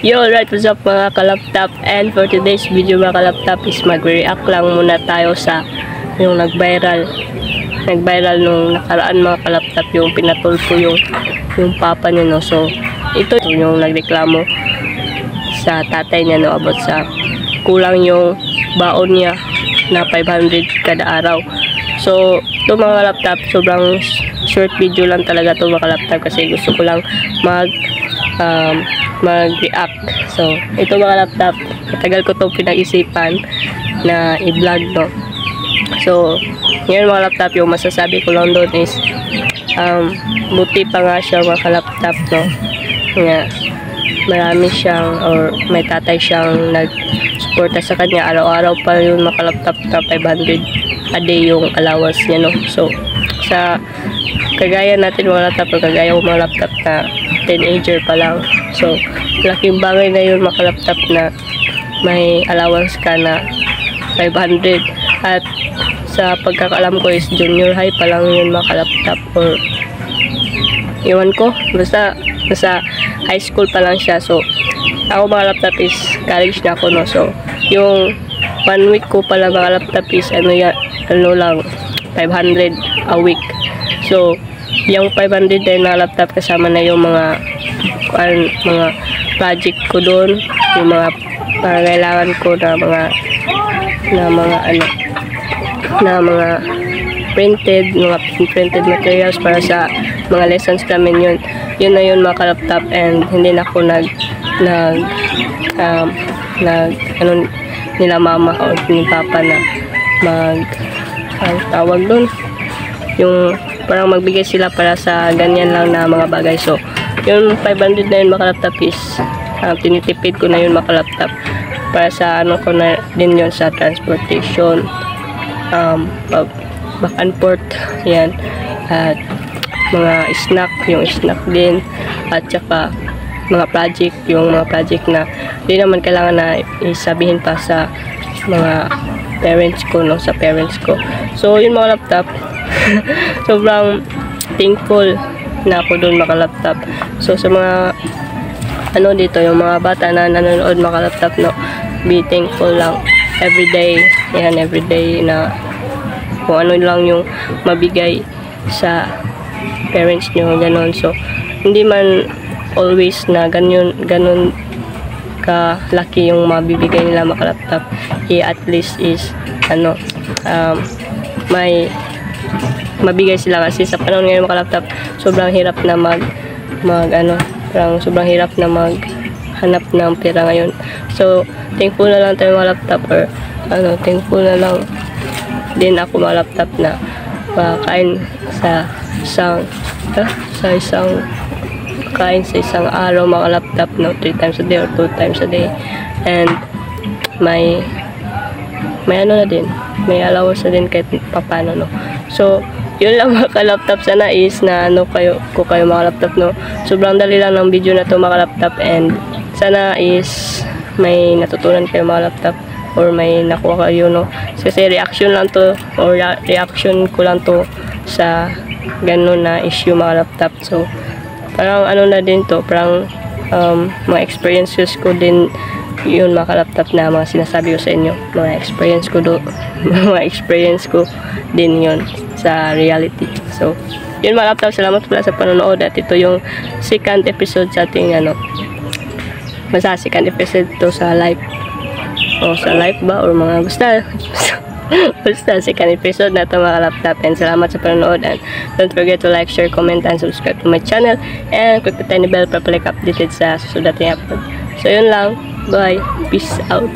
Yo, right, what's up mga kalaptop? And for today's video mga kalaptop is mag-react lang muna tayo sa yung nag-viral nung nakaraan mga kalaptop, yung pinatulpo yung papa niya, no. So ito yung nagreklamo sa tatay niya, no, about sa kulang yung baon niya na 500 kada araw. So ito mga kalaptop, sobrang short video lang talaga to mga kalaptop kasi gusto ko lang mag-react. So ito mga laptop, matagal ko to pinag-isipan na i-vlog, no. So ngayon mga laptop, yung masasabi ko lang doon is buti pa nga siya mga kalaptop, no, nga marami siyang or may tatay siyang nag-suporta sa kanya. Araw-araw pa yung mga kalaptop na 500 a day yung allowance niya, no. So sa kagaya natin mga laptop, kagaya ko mga laptop na teenager pa lang, so laking bagay na yun mga laptop na may allowance ka na 500. At sa pagkakaalam ko is junior high pa lang yun mga laptop, or iwan ko, basta high school pa lang siya. So ako mga laptop is college na ako, no. So yung 1 week ko pala mga laptop is ano lang 500 a week. So yung 500 din na laptop kasama na yung mga project ko doon, yung mga pangangailangan ko na mga printed materials para sa mga lessons namin. Yun na yun mga kalaptop. And hindi na ako nila mama o ni papa na ang tawag doon, yung parang magbigay sila para sa ganyan lang na mga bagay. So yung 500 na yun mga kalaptop is tinitipid ko na yun mga kalaptop para sa ano ko na din yun, sa transportation, back and forth, yan, at mga yung snack din, at saka mga project na hindi naman kailangan na isabihin pa sa mga parents ko, no, sa parents ko. So yun mga laptop, sobrang thankful na ako doon mga laptop. So sa mga dito, yung mga bata na nanonood mga laptop, no, be thankful lang everyday, yan, everyday na kung ano lang yung mabigay sa parents nyo, ganon. So hindi man always na ganon kalaki yung mabibigay nila mga laptop, at least is may mabigay sila, kasi sa panahon ngayon mga laptop sobrang hirap na sobrang hirap na maghanap ng pera ngayon. So thankful na lang tayo mga laptop, or thankful na lang din ako mga laptop na makain sa isang araw mga laptop, no, 3 times a day or 2 times a day. And may na din, may allowance na din kahit papano, no. So yun lang mga kalaptop. Sana is na kayo mga laptop, no. Sobrang dali lang ng video na to mga laptop, and sana is may natutunan kayo mga laptop, or may nakuha kayo, no. Kasi reaction lang to, or reaction ko lang to sa ganun na issue mga laptop. So parang na din to, parang mga experiences ko din yun mga laptop, na mga sinasabi ko sa inyo, mga experience ko din yun sa reality. So yun mga laptop, salamat pala sa panonood. At ito yung second episode sa ating second episode to sa live, o sa live ba, or mga basta second episode na ito mga laptop. And salamat sa panonood, and don't forget to like, share, comment, and subscribe to my channel, and click the tiny bell para updated sa susunod nating upload. So yun lang, bye, peace out.